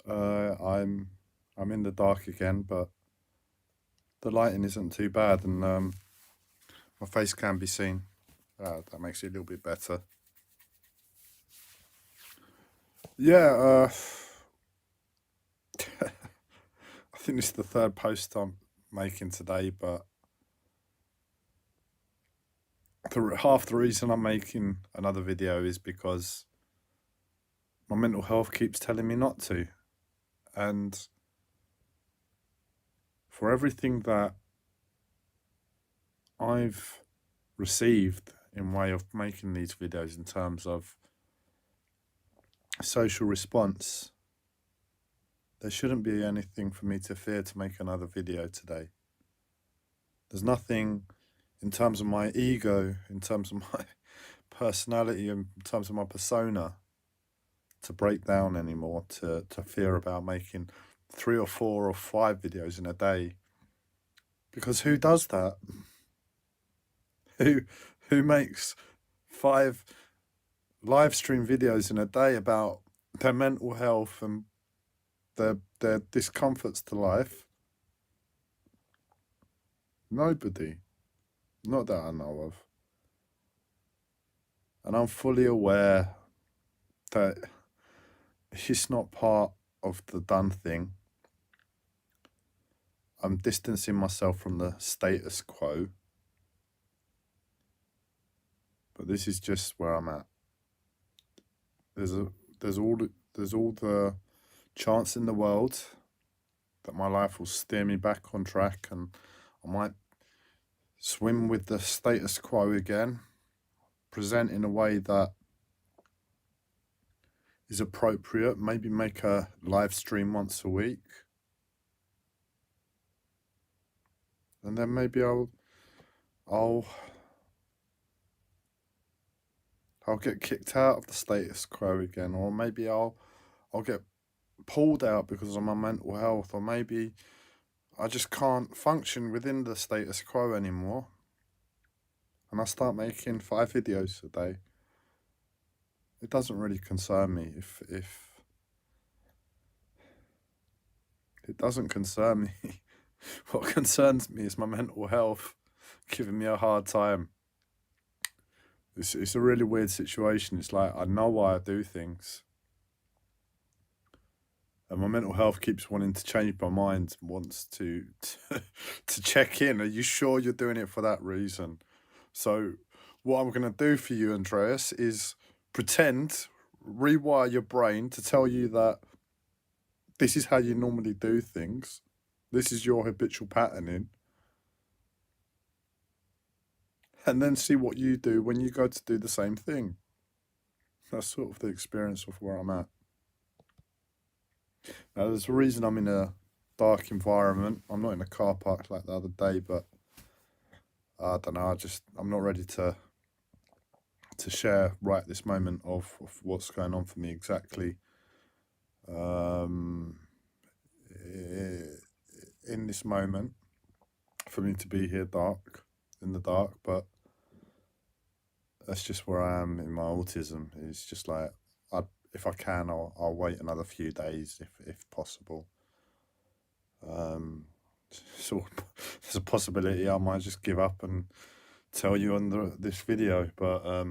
I'm in the dark again, but the lighting isn't too bad, and my face can be seen. That makes it a little bit better. Yeah, I think this is the third post I'm making today, but half the reason I'm making another video is because my mental health keeps telling me not to. And for everything that I've received in way of making these videos in terms of social response, there shouldn't be anything for me to fear to make another video today. There's nothing in terms of my ego, in terms of my personality, in terms of my persona to break down anymore, to fear about making 3 or 4 or 5 videos in a day. Because who does that? Who makes 5 live stream videos in a day about their mental health and their discomforts to life? Nobody. Not that I know of. And I'm fully aware that it's not part of the done thing. I'm distancing myself from the status quo. But this is just where I'm at. There's all the chance in the world that my life will steer me back on track, and I might swim with the status quo again, present in a way that is appropriate, maybe make a live stream once a week, and then maybe I'll get kicked out of the status quo again, or maybe I'll get pulled out because of my mental health, or maybe I just can't function within the status quo anymore, and I start making 5 videos a day. It doesn't really concern me if it doesn't concern me. What concerns me is my mental health giving me a hard time. It's a really weird situation. It's like I know why I do things, and my mental health keeps wanting to change my mind and wants to check in. Are you sure you're doing it for that reason? So what I'm going to do for you, Andreas, is rewire your brain to tell you that this is how you normally do things. This is your habitual patterning. And then see what you do when you go to do the same thing. That's sort of the experience of where I'm at. Now, there's a reason I'm in a dark environment. I'm not in a car park like the other day, but I don't know. I'm not ready to share right this moment of what's going on for me exactly. In this moment, for me to be here in the dark, but that's just where I am in my autism. It's just like, if I can, I'll wait another few days if possible. So there's a possibility I might just give up and tell you on this video, but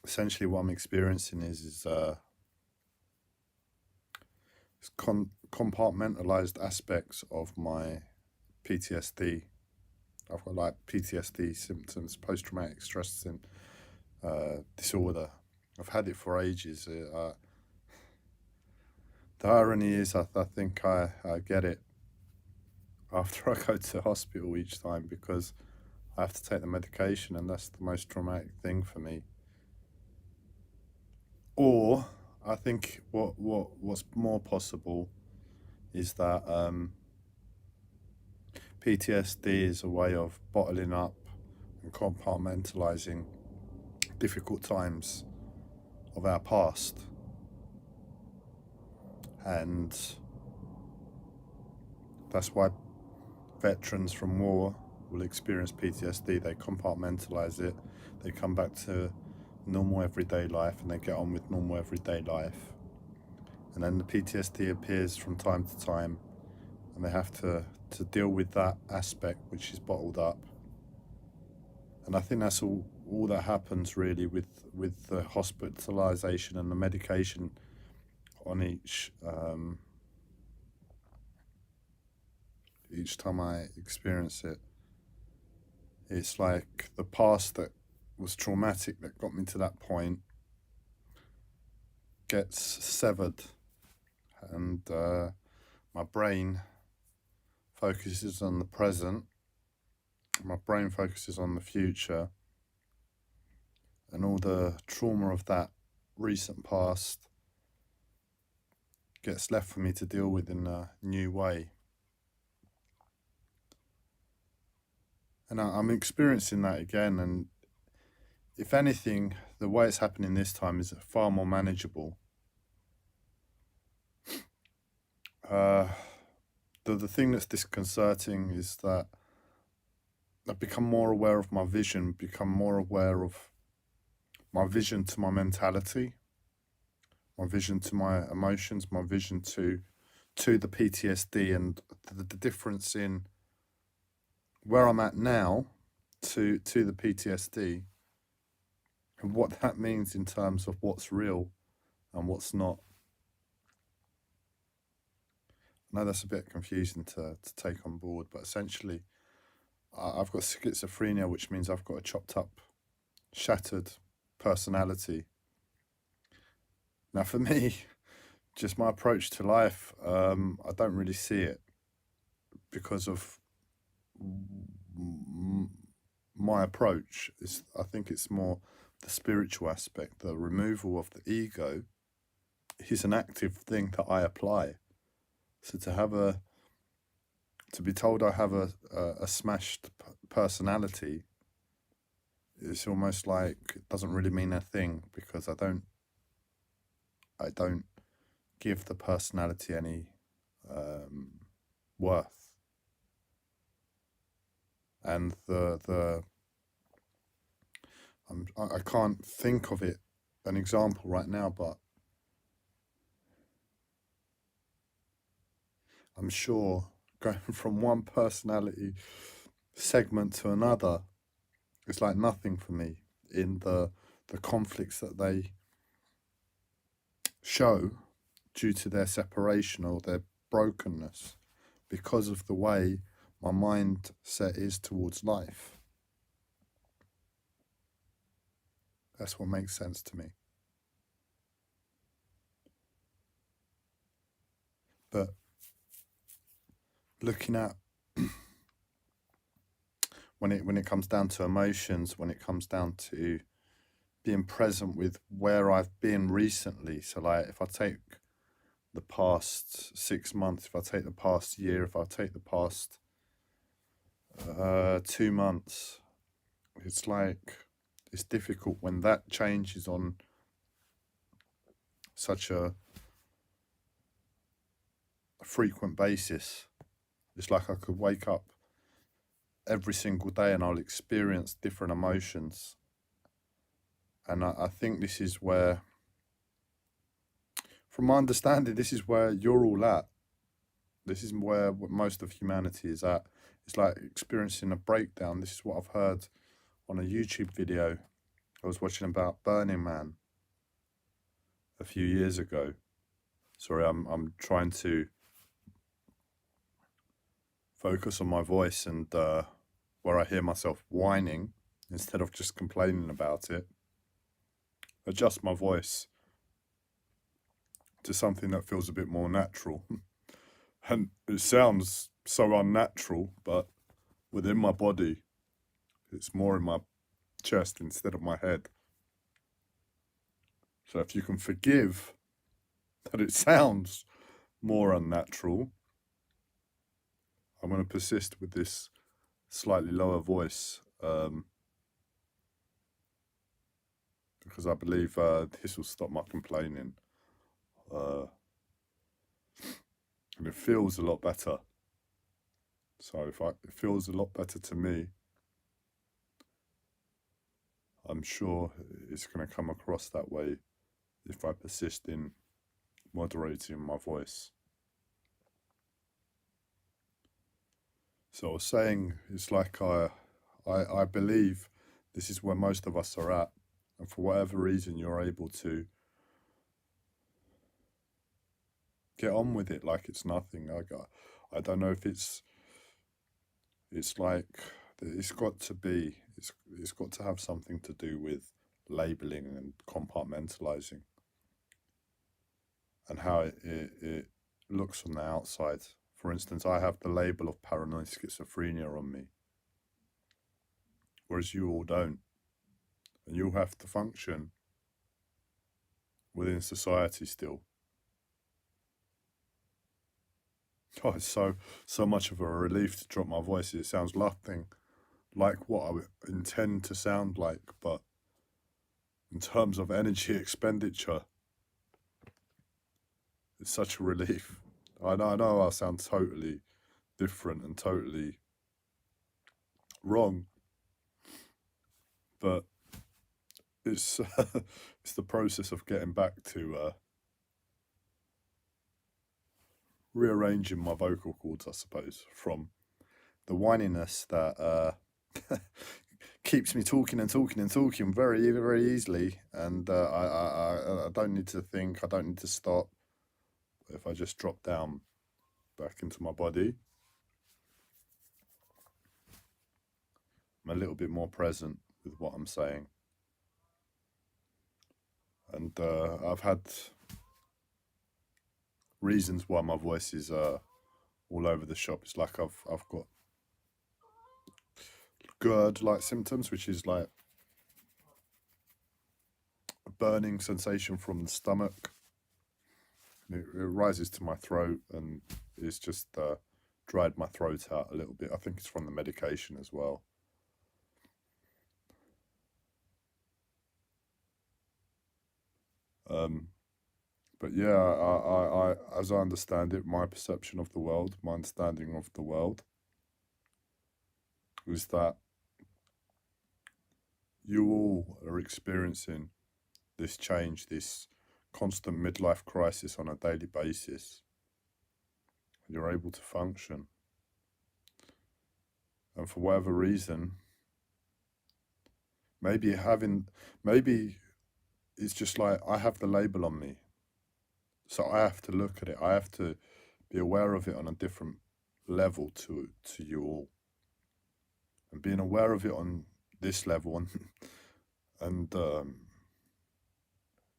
essentially what I'm experiencing is compartmentalized aspects of my PTSD. I've got like PTSD symptoms, post-traumatic stress disorder. I've had it for ages. The irony is I think I get it after I go to hospital each time, because I have to take the medication, and that's the most traumatic thing for me. Or I think what's more possible is that PTSD is a way of bottling up and compartmentalizing difficult times of our past, and that's why veterans from war will experience PTSD, they compartmentalize it, they come back to normal everyday life, and they get on with normal everyday life. And then the PTSD appears from time to time, and they have to deal with that aspect which is bottled up. And I think that's all that happens really with the hospitalization and the medication on each time I experience it. It's like the past that was traumatic, that got me to that point, gets severed, and my brain focuses on the present, my brain focuses on the future, and all the trauma of that recent past gets left for me to deal with in a new way. And I'm experiencing that again, and if anything, the way it's happening this time is far more manageable. The thing that's disconcerting is that I've become more aware of my vision, become more aware of my vision to my mentality, my vision to my emotions, my vision to the PTSD, and the difference in where I'm at now to the PTSD, and what that means in terms of what's real and what's not. I know that's a bit confusing to take on board, but essentially I've got schizophrenia, which means I've got a chopped up, shattered personality. Now for me, just my approach to life, I don't really see it because of my approach. I think it's more the spiritual aspect. The removal of the ego is an active thing that I apply. So to be told I have a smashed personality, it's almost like it doesn't really mean a thing, because I don't give the personality any worth. And I can't think of an example right now, but I'm sure going from one personality segment to another, it's like nothing for me in the conflicts that they show due to their separation or their brokenness, because of the way my mindset is towards life. That's what makes sense to me. But looking at when it comes down to emotions, when it comes down to being present with where I've been recently, so like if I take the past 6 months, if I take the past year, if I take the past 2 months, it's like it's difficult when that changes on such a frequent basis. It's like I could wake up every single day and I'll experience different emotions. And I think this is where, from my understanding, this is where you're all at. This is where most of humanity is at. It's like experiencing a breakdown. This is what I've heard on a YouTube video I was watching about Burning Man a few years ago. Sorry, I'm trying to focus on my voice and where I hear myself whining instead of just complaining about it. Adjust my voice to something that feels a bit more natural. And it sounds so unnatural, but within my body, it's more in my chest instead of my head. So if you can forgive that it sounds more unnatural, I'm going to persist with this slightly lower voice, because I believe this will stop my complaining. And it feels a lot better. So it feels a lot better to me, I'm sure it's going to come across that way if I persist in moderating my voice. So I was saying, it's like I believe this is where most of us are at, and for whatever reason you're able to get on with it like it's nothing. I don't know if it's like it's got to have something to do with labeling and compartmentalizing and how it looks on the outside. For instance, I have the label of paranoid schizophrenia on me, whereas you all don't. And you'll have to function within society still. Oh, it's so much of a relief to drop my voice. It sounds nothing like what I would intend to sound like, but in terms of energy expenditure, it's such a relief. I know I sound totally different and totally wrong, but it's it's the process of getting back to rearranging my vocal cords, I suppose, from the whininess that keeps me talking and talking and talking very, very easily, and I don't need to think, I don't need to stop. If I just drop down back into my body, I'm a little bit more present with what I'm saying. And I've had reasons why my voice is all over the shop. It's like I've got GERD-like symptoms, which is like a burning sensation from the stomach. It rises to my throat, and it's just dried my throat out a little bit. I think it's from the medication as well. But yeah, I, as I understand it, my perception of the world, my understanding of the world, is that you all are experiencing this change, this constant midlife crisis on a daily basis. You're able to function. And for whatever reason, maybe it's just like I have the label on me. So I have to look at it. I have to be aware of it on a different level to you all. And being aware of it on this level and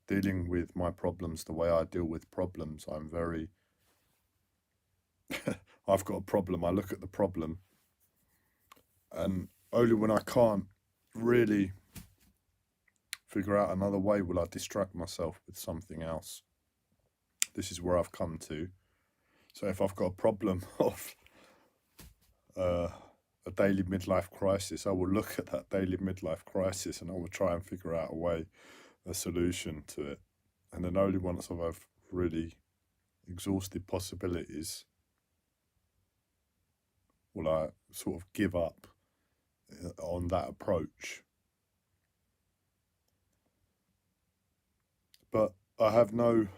dealing with my problems the way I deal with problems, I'm very... I've got a problem, I look at the problem, and only when I can't really figure out another way will I distract myself with something else. This is where I've come to. So if I've got a problem of a daily midlife crisis, I will look at that daily midlife crisis and I will try and figure out a solution to it. And then only once I've really exhausted possibilities will I sort of give up on that approach. But I have no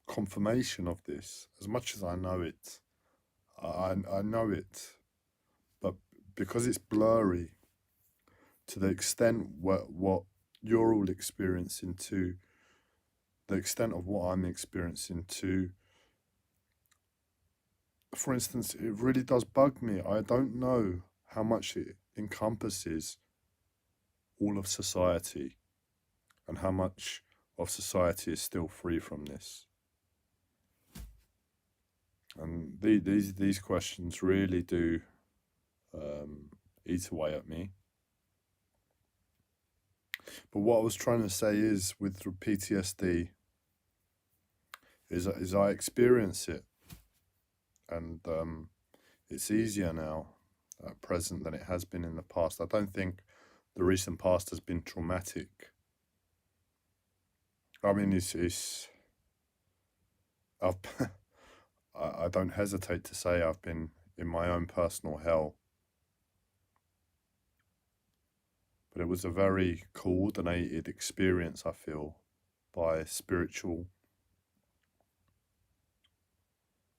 confirmation of this. As much as I know it, I know it, but because it's blurry to the extent what you're all experiencing, to the extent of what I'm experiencing, to, for instance, it really does bug me. I don't know how much it encompasses all of society and how much of society is still free from this. And these questions really do eat away at me. But what I was trying to say is, with PTSD, is I experience it, and it's easier now at present than it has been in the past. I don't think the recent past has been traumatic. I mean, I've I don't hesitate to say I've been in my own personal hell. But it was a very coordinated experience, I feel, by spiritual,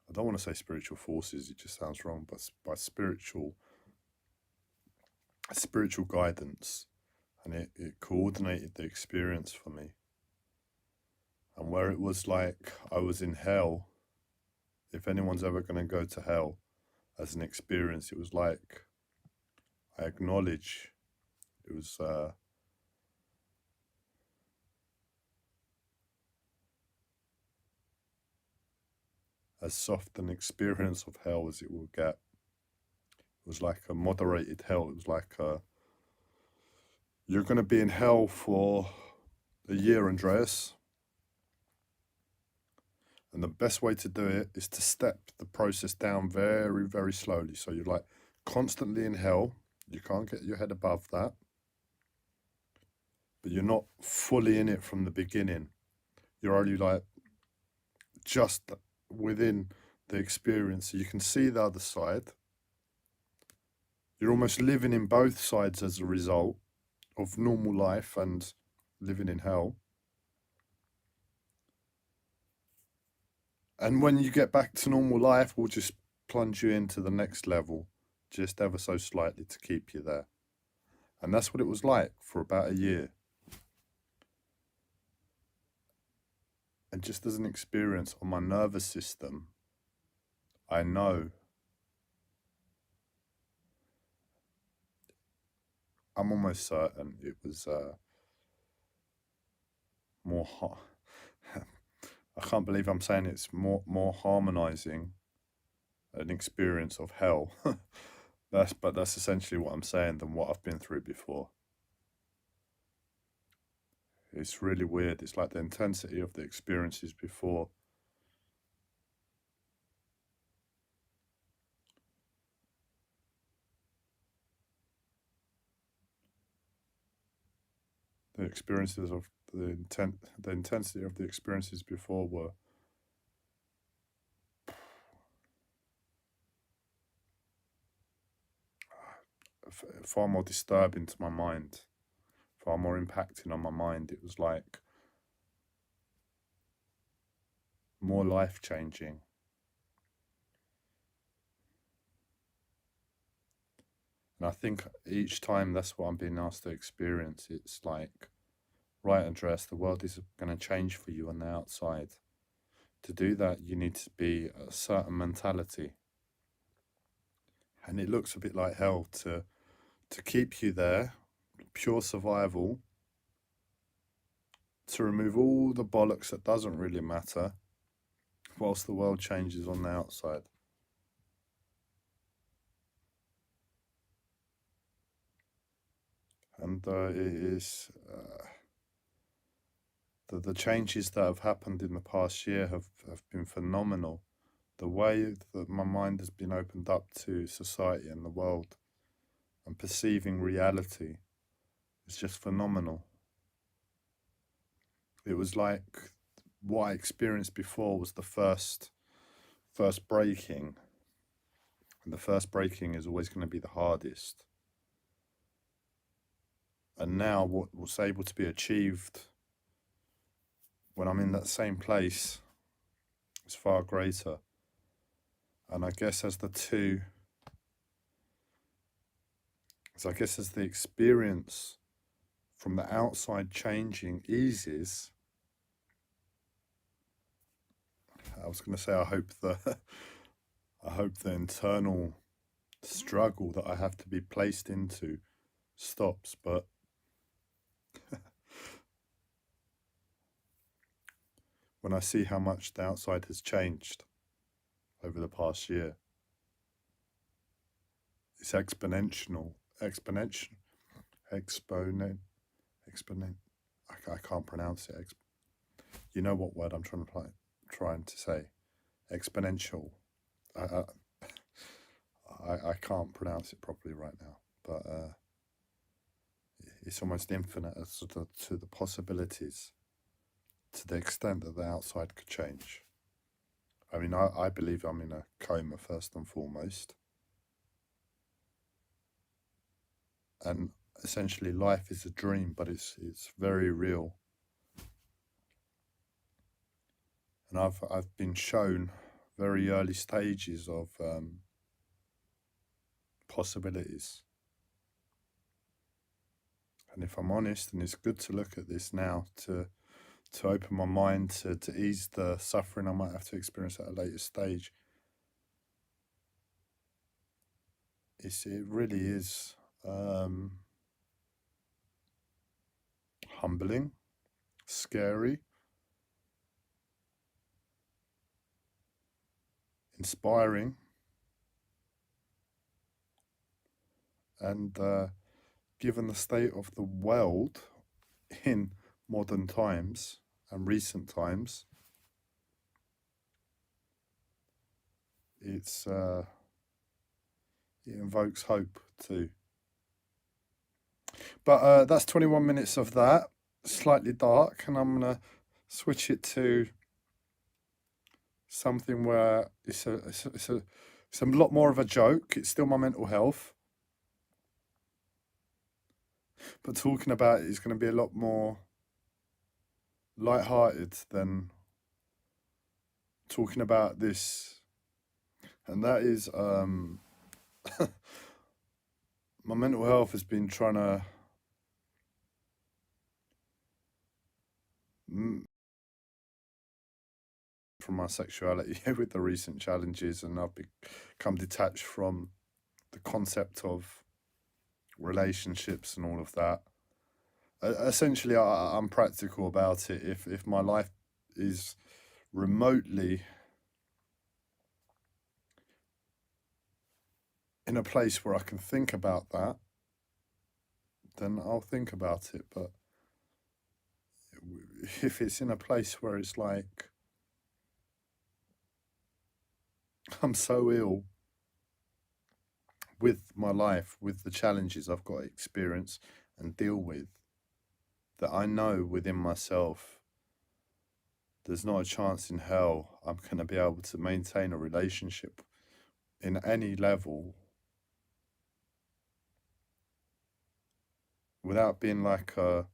I don't want to say spiritual forces, it just sounds wrong, but by spiritual guidance. And it coordinated the experience for me. And where it was like I was in hell, if anyone's ever going to go to hell as an experience, it was like I acknowledge it was as soft an experience of hell as it will get. It was like a moderated hell. It was like you're going to be in hell for a year, Andreas. And the best way to do it is to step the process down very, very slowly. So you're like constantly in hell. You can't get your head above that. But you're not fully in it from the beginning. You're only like just within the experience. So you can see the other side. You're almost living in both sides as a result of normal life and living in hell. And when you get back to normal life, we'll just plunge you into the next level, just ever so slightly to keep you there. And that's what it was like for about a year. And just as an experience on my nervous system, I know I'm almost certain it was more I can't believe I'm saying it's more harmonizing an experience of hell. But that's essentially what I'm saying than what I've been through before. It's really weird. It's like the intensity of the experiences before. The experiences of the intensity of the experiences before were far more disturbing to my mind, far more impacting on my mind. It was like more life-changing. And I think each time that's what I'm being asked to experience. It's like, right, Andreas, the world is going to change for you on the outside. To do that, you need to be a certain mentality. And it looks a bit like hell to keep you there, pure survival, to remove all the bollocks that doesn't really matter, whilst the world changes on the outside. And it is the changes that have happened in the past year have been phenomenal. The way that my mind has been opened up to society and the world and perceiving reality is just phenomenal. It was like what I experienced before was the first breaking. And the first breaking is always going to be the hardest. And now what was able to be achieved when I'm in that same place is far greater. And I guess as the experience from the outside changing eases, I was going to say I hope the internal struggle that I have to be placed into stops, but when I see how much the outside has changed over the past year, it's exponent. I can't pronounce it. You know what word I'm trying to say? Exponential. I can't pronounce it properly right now, but it's almost infinite as to the possibilities, to the extent that the outside could change. I mean, I believe I'm in a coma first and foremost. And essentially life is a dream, but it's very real. And I've been shown very early stages of possibilities. And if I'm honest, and it's good to look at this now to open my mind to ease the suffering I might have to experience at a later stage. It really is humbling, scary, inspiring, and given the state of the world in modern times and recent times, it invokes hope too. But that's 21 minutes of that, slightly dark, and I'm gonna switch it to something where it's a lot more of a joke. It's still my mental health, but talking about it is going to be a lot more light-hearted than talking about this, and that is my mental health has been trying to from my sexuality with the recent challenges, and I've become detached from the concept of relationships and all of that. Essentially, I'm practical about it. If my life is remotely in a place where I can think about that, then I'll think about it. But if it's in a place where it's like I'm so ill with my life, with the challenges I've got to experience and deal with, that I know within myself there's not a chance in hell I'm going to be able to maintain a relationship in any level without being like a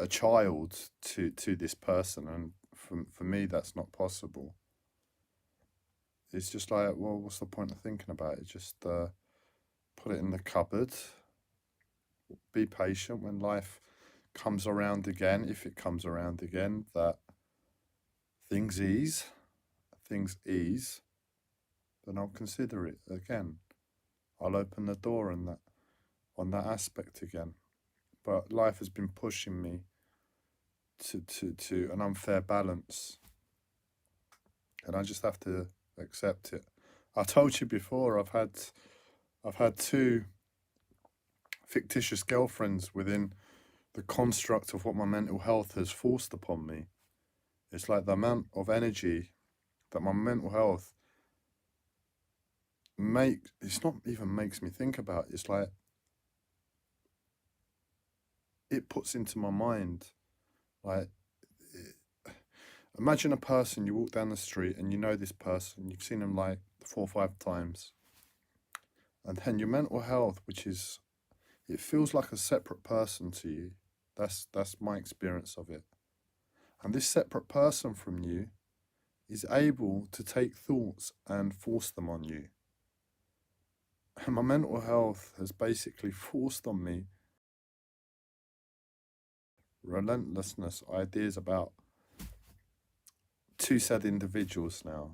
child to this person. And for me, that's not possible. It's just like, well, what's the point of thinking about it? Just put it in the cupboard. Be patient when life comes around again, if it comes around again, that things ease, then I'll consider it again. I'll open the door on that aspect again. But life has been pushing me to an unfair balance, and I just have to accept it. I told you before, I've had two fictitious girlfriends within the construct of what my mental health has forced upon me. It's like the amount of energy that my mental health it's not even makes me think about. It's like it puts into my mind, like, imagine a person, you walk down the street and you know this person, you've seen them like 4 or 5 times, and then your mental health, it feels like a separate person to you. That's my experience of it. And this separate person from you is able to take thoughts and force them on you. And my mental health has basically forced on me relentlessness ideas about two said individuals now,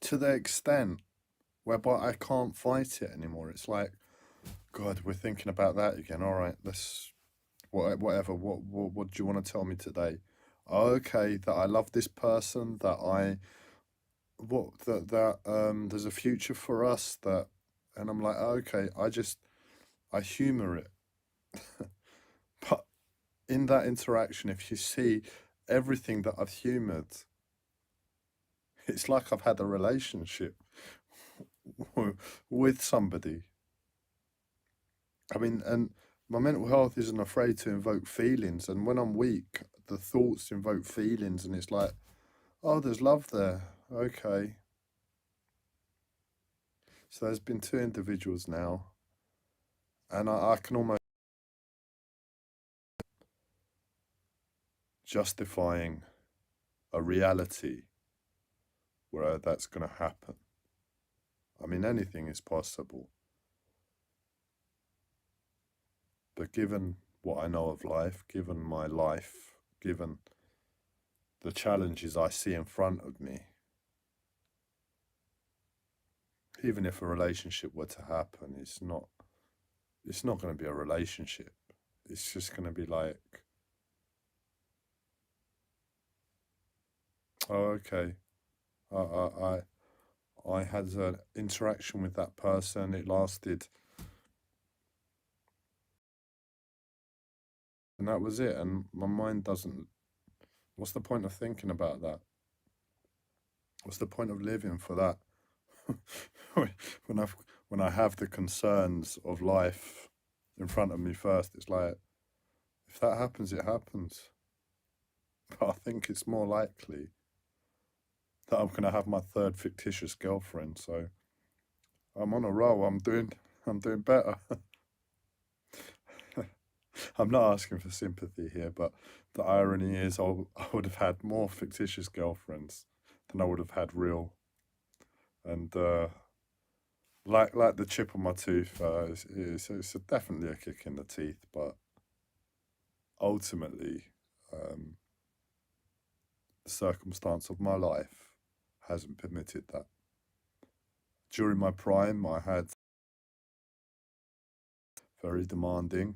to the extent whereby I can't fight it anymore. It's like, God, we're thinking about that again. All right, let's whatever. What do you want to tell me today? Okay, that I love this person. That there's a future for us. And I'm like, okay, I humor it. But in that interaction, if you see everything that I've humored, it's like I've had a relationship with somebody. I mean, and my mental health isn't afraid to invoke feelings, and when I'm weak, the thoughts invoke feelings, and it's like, oh, there's love there. Okay. So there's been two individuals now, and I can almost justifying a reality where that's going to happen. I mean, anything is possible. But given what I know of life, given my life, given the challenges I see in front of me, even if a relationship were to happen, it's not going to be a relationship. It's just going to be like, oh, okay, I had an interaction with that person. It lasted, and that was it. And my mind doesn't. What's the point of thinking about that? What's the point of living for that? when I when I have the concerns of life in front of me first, it's like, if that happens, it happens. But I think it's more likely that I'm gonna have my third fictitious girlfriend. So I'm on a roll. I'm doing better. I'm not asking for sympathy here, but the irony is, I would have had more fictitious girlfriends than I would have had real. And like the chip on my tooth, it's definitely a kick in the teeth, but ultimately, the circumstance of my life hasn't permitted that. During my prime, I had very demanding,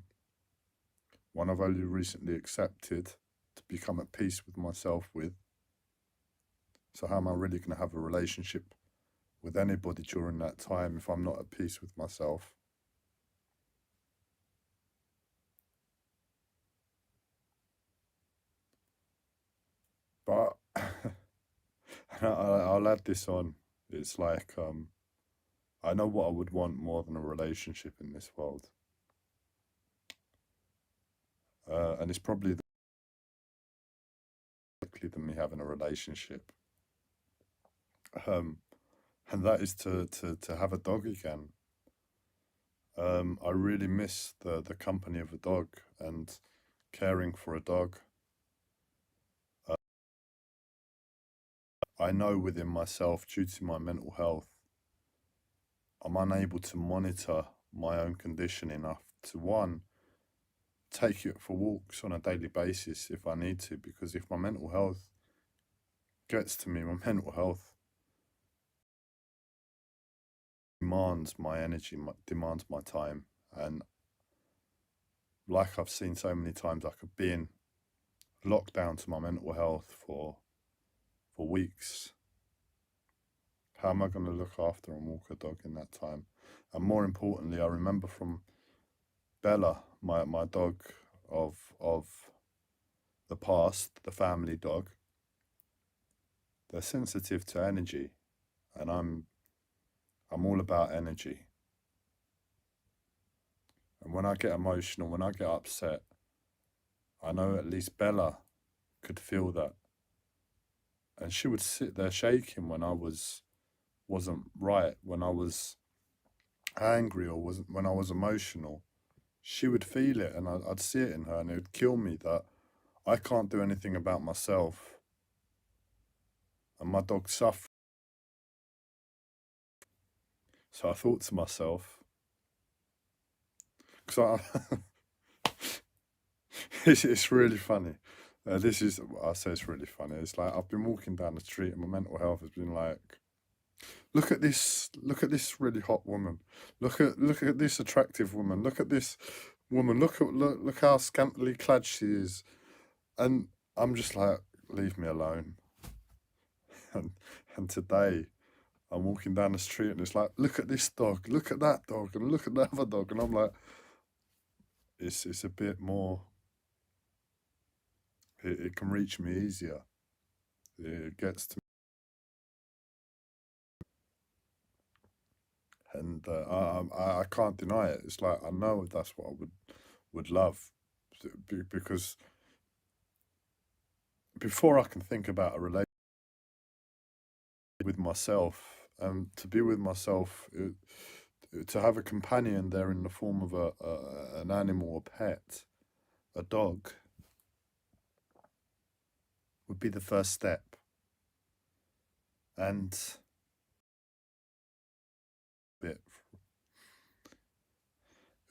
one I've only recently accepted to become at peace with myself with. So how am I really going to have a relationship with anybody during that time if I'm not at peace with myself? But I'll add this on. It's like, I know what I would want more than a relationship in this world. And it's probably likely than me having a relationship. And that is to have a dog again. I really miss the company of a dog and caring for a dog. I know within myself, due to my mental health, I'm unable to monitor my own condition enough to, one, take it for walks on a daily basis if I need to, because if my mental health gets to me, my mental health demands my energy, demands my time. And like I've seen so many times, I could be in lockdown to my mental health for weeks. How am I going to look after and walk a dog in that time? And more importantly, I remember from Bella, my dog of the past, the family dog, they're sensitive to energy, and I'm all about energy. And when I get emotional, when I get upset, I know at least Bella could feel that. And she would sit there shaking when I wasn't right, when I was angry or wasn't when I was emotional. She would feel it, and I'd see it in her, and it would kill me that I can't do anything about myself, and my dog suffers. So I thought to myself, because it's really funny. I say it's really funny. It's like I've been walking down the street, and my mental health has been like, look at this really hot woman. Look at this attractive woman. Look at this woman. Look how scantily clad she is. And I'm just like, leave me alone. And today I'm walking down the street, and it's like, look at this dog, look at that dog, and look at the other dog, and I'm like, it's a bit more. It can reach me easier. It gets to me, and I can't deny it. It's like I know that's what I would would love, because before I can think about a relationship with myself, to be with myself, to have a companion there in the form of an animal, a pet, a dog, would be the first step. And it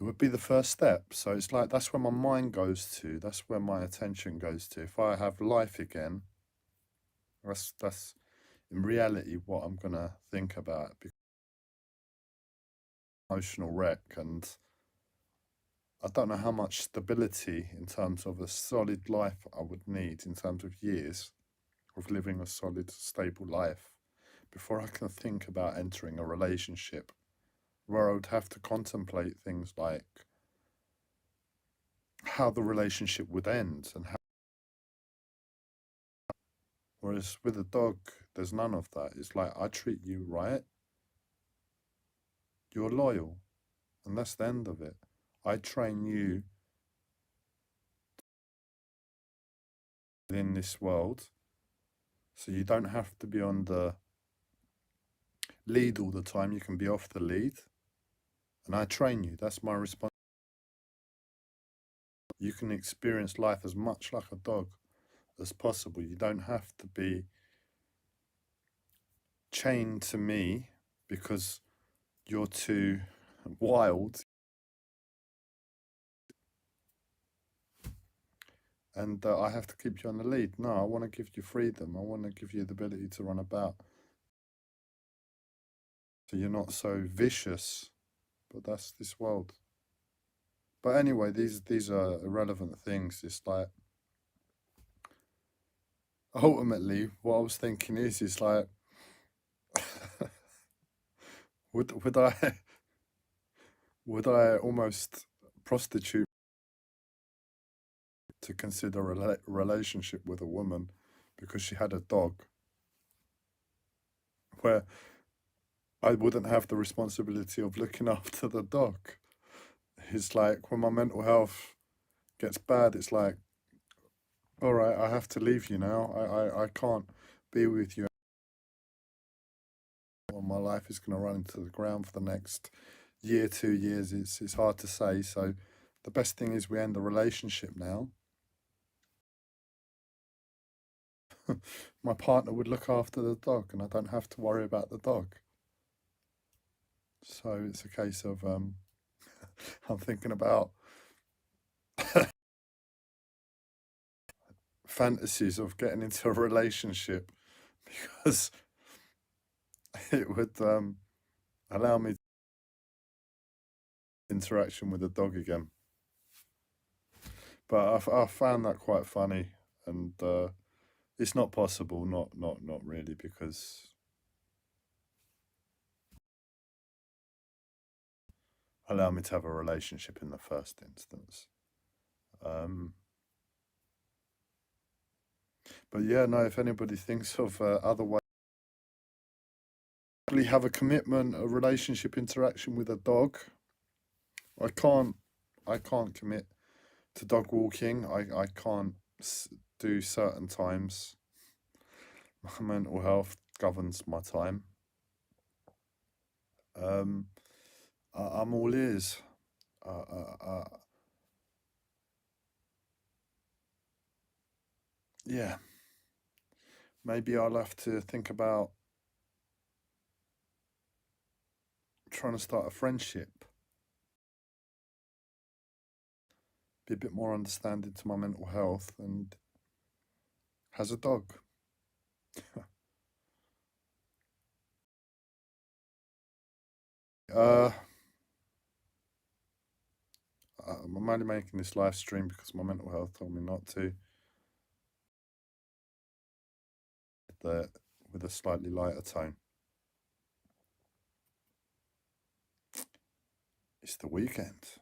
would be the first step. So it's like, that's where my mind goes to, that's where my attention goes to. If I have life again, that's in reality what I'm gonna think about. Emotional wreck, and I don't know how much stability in terms of a solid life I would need in terms of years of living a solid, stable life before I can think about entering a relationship where I would have to contemplate things like how the relationship would end and how. Whereas with a dog, there's none of that. It's like, I treat you right, you're loyal, and that's the end of it. I train you in this world, so you don't have to be on the lead all the time. You can be off the lead, and I train you. That's my responsibility. You can experience life as much like a dog as possible. You don't have to be chained to me because you're too wild. And I have to keep you on the lead. No, I want to give you freedom. I want to give you the ability to run about. So you're not so vicious. But that's this world. But anyway, these are irrelevant things. It's like, ultimately, what I was thinking is like, would I almost prostitute to consider a relationship with a woman because she had a dog, where I wouldn't have the responsibility of looking after the dog? It's like, when my mental health gets bad, it's like, all right, I have to leave you now. I can't be with you. Well, my life is going to run into the ground for the next year, 2 years. It's hard to say. So the best thing is we end the relationship now. My partner would look after the dog, and I don't have to worry about the dog. So it's a case of I'm thinking about fantasies of getting into a relationship, because it would allow me interaction with a dog again. But I found that quite funny, and it's not possible, not really, because allow me to have a relationship in the first instance. But yeah, no, if anybody thinks of other ways, have a commitment, a relationship interaction with a dog. I can't commit to dog walking. I can't do certain times. My mental health governs my time. I'm all ears. Yeah, maybe I'll have to think about trying to start a friendship. Be a bit more understanding to my mental health, and has a dog. I'm only making this live stream because my mental health told me not to. With a slightly lighter tone. It's the weekend.